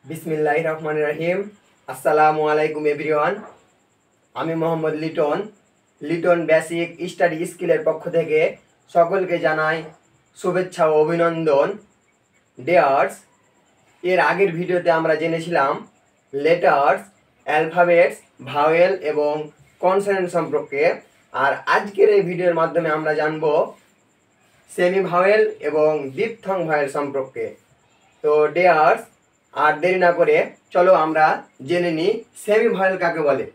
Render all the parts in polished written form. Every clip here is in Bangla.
বিসমিল্লাহির রহমানির রহিম। আসসালামু আলাইকুম এভরিওয়ান। আমি মোহাম্মদ লিটন বেসিক স্টাডি স্কিলের পক্ষ থেকে সকলকে জানাই শুভেচ্ছা ও অভিনন্দন। ডিয়ার্স, এর আগের ভিডিওতে আমরা জেনেছিলাম লেটার্স, অ্যালফাবেটস, ভাওয়েল এবং কনসোনেন্ট সম্পর্কে। আর আজকের এই ভিডিওর মাধ্যমে আমরা জানব সেমি ভাওয়েল এবং ডিপথং ভাওয়েল সম্পর্কে। তো ডিয়ার্স, আর দেরি না করে চলো আমরা জেনে নিই সেমি ভাওয়েল কাকে বলে।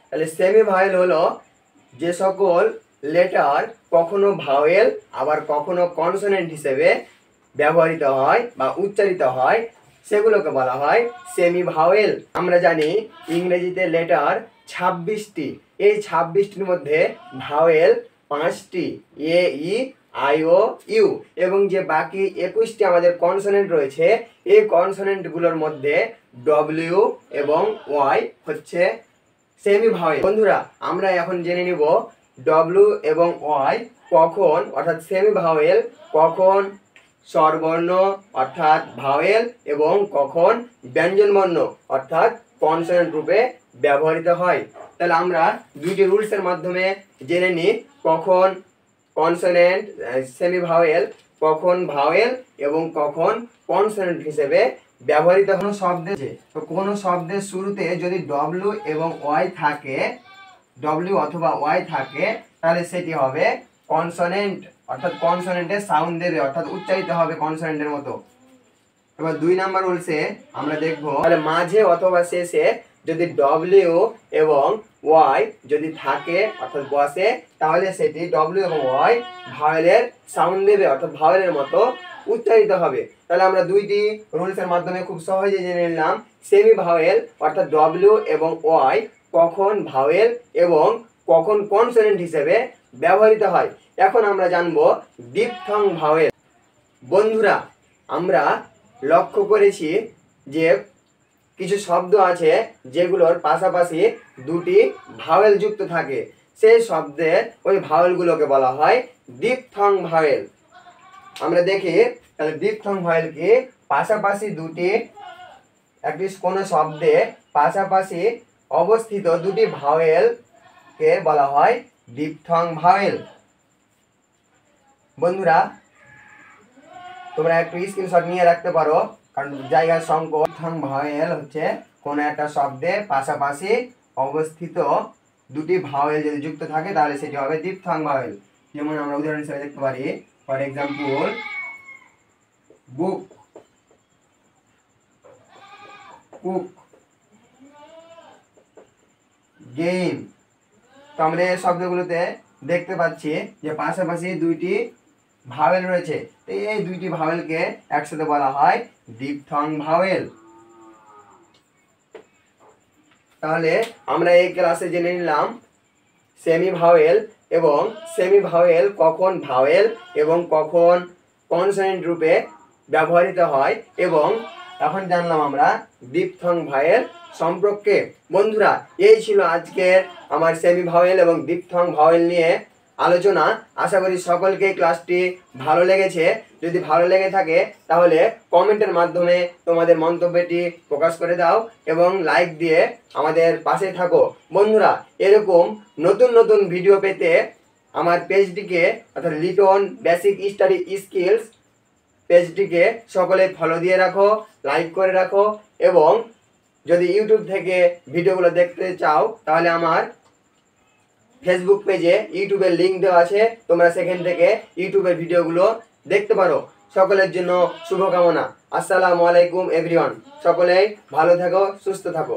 তাহলে সেমি ভাওয়েল হলো যে সকল লেটার কখনো ভাওয়েল আবার কখনো কনসোনেন্ট হিসেবে ব্যবহৃত হয় বা উচ্চারিত হয়, সেগুলোকে বলা হয় সেমি ভাওয়েল। আমরা জানি ইংরেজিতে লেটার 26টি। এই 26টির মধ্যে ভাওয়েল 5টি, এ, ই, আই, ও, ইউ, এবং যে বাকি 21টি আমাদের কনসোনেন্ট রয়েছে, এই কনসোনেন্টগুলোর মধ্যে ডব্লিউ এবং ওয়াই হচ্ছে সেমি ভাওয়েল। বন্ধুরা, আমরা এখন জেনে নিব ডব্লিউ এবং ওয়াই কখন অর্থাৎ সেমি ভাওয়েল, কখন স্বরবর্ণ অর্থাৎ ভাওয়েল এবং কখন ব্যঞ্জনবর্ণ অর্থাৎ কনসোনেন্ট রূপে ব্যবহৃত হয়। তাহলে আমরা দুইটি রুলসের মাধ্যমে জেনে নিই কখন কনসোনেন্ট সেমি ভাওয়েল, কখন ভাওয়েল এবং কখন কনসোনেন্ট হিসেবে ব্যবহৃত। কোনো শব্দে তো কোনো শব্দের শুরুতে যদি ডব্লিউ এবং ওয়াই থাকে, ডব্লিউ অথবা ওয়াই থাকে, তাহলে সেটি হবে কনসোনেন্ট অর্থাৎ কনসোনেন্টের সাউন্ড দেবে অর্থাৎ উচ্চারিত হবে কনসোনেন্টের মতো। এবার 2 নাম্বার রুলসে আমরা দেখব, তাহলে মাঝে অথবা শেষে যদি ডব্লিউ এবং ওয়াই যদি থাকে অর্থাৎ বসে, তাহলে সেটি ডব্লিউ এবং ওয়াই ভাওয়েলের সাউন্ড দেবে অর্থাৎ ভাওয়েলের মতো উচ্চারিত হবে। তাহলে আমরা দুইটি রুলসের মাধ্যমে খুব সহজে জেনে নিলাম সেমি ভাওয়েল অর্থাৎ ডব্লিউ এবং ওয়াই কখন ভাওয়েল এবং কখন কনসোনেন্ট হিসেবে ব্যবহৃত হয়। এখন আমরা জানবো ডিপথং ভাওয়েল। বন্ধুরা, আমরা লক্ষ্য করেছি যে কিছু শব্দ আছে যেগুলোর পাশাপাশি দুটি ভাওয়েল যুক্ত থাকে, সেই শব্দের ওই ভাওয়েলগুলোকে বলা হয় ডিপথং ভাওয়েল। আমরা দেখি তাহলে ডিপথং ভাওয়েল কি, পাশাপাশি দুটি একটি কোনো শব্দে পাশাপাশি অবস্থিত দুটি ভাওয়েলকে বলা হয় ডিপথং ভাওয়েল। বন্ধুরা, তোমরা একটু স্ক্রিনশট নিয়ে রাখতে পারো, কারণ জায়গার সংকট। ডিপথং ভাওয়েল হচ্ছে কোনো একটা শব্দে পাশাপাশি অবস্থিত দুটি ভাওয়েল যদি যুক্ত থাকে তাহলে সেটি হবে ডিপথং ভাওয়েল। যেমন আমরা উদাহরণ হিসেবে দেখতে পারি, for example book, cook, game. তো আমরা এই শব্দগুলোতে দেখতে পাচ্ছি যে পাশাপাশি দুইটি ভাওয়েল রয়েছে, তো এই দুইটি ভাওয়েলকে একসাথে বলা হয় ডিপথং ভাওয়েল। তাহলে আমরা এই ক্লাসে জেনে নিলাম সেমি ভাওয়েল এবং সেমি ভাওয়েল কখন ভাওয়েল এবং কখন কনসোনেন্ট রূপে ব্যবহৃত হয়, এবং এখন জানলাম আমরা ডিপথং ভাওয়েল সম্পর্কে। বন্ধুরা, এই ছিল আজকের আমার সেমি ভাওয়েল এবং ডিপথং ভাওয়েল নিয়ে আলোচনা। আশা করি সকলকে ক্লাসটি ভালো লেগেছে। যদি ভালো লেগে থাকে তাহলে কমেন্টের মাধ্যমে তোমাদের মন্তব্যটি প্রকাশ করে দাও এবং লাইক দিয়ে আমাদের পাশে থাকো। বন্ধুরা, এরকম নতুন নতুন ভিডিও পেতে আমার পেজটিকে অর্থাৎ লিটন বেসিক স্টাডি স্কিলস পেজটিকে সকলে ফলো দিয়ে রাখো, লাইক করে রাখো, এবং যদি ইউটিউব থেকে ভিডিওগুলো দেখতে চাও তাহলে আমার ফেসবুক পেজে ইউটিউবের লিঙ্ক দেওয়া আছে, তোমরা সেখান থেকে ইউটিউবের ভিডিওগুলো দেখতে পারো। সকলের জন্য শুভকামনা। আসসালামু আলাইকুম এভরিওয়ান। সকলেই ভালো থাকো, সুস্থ থাকো।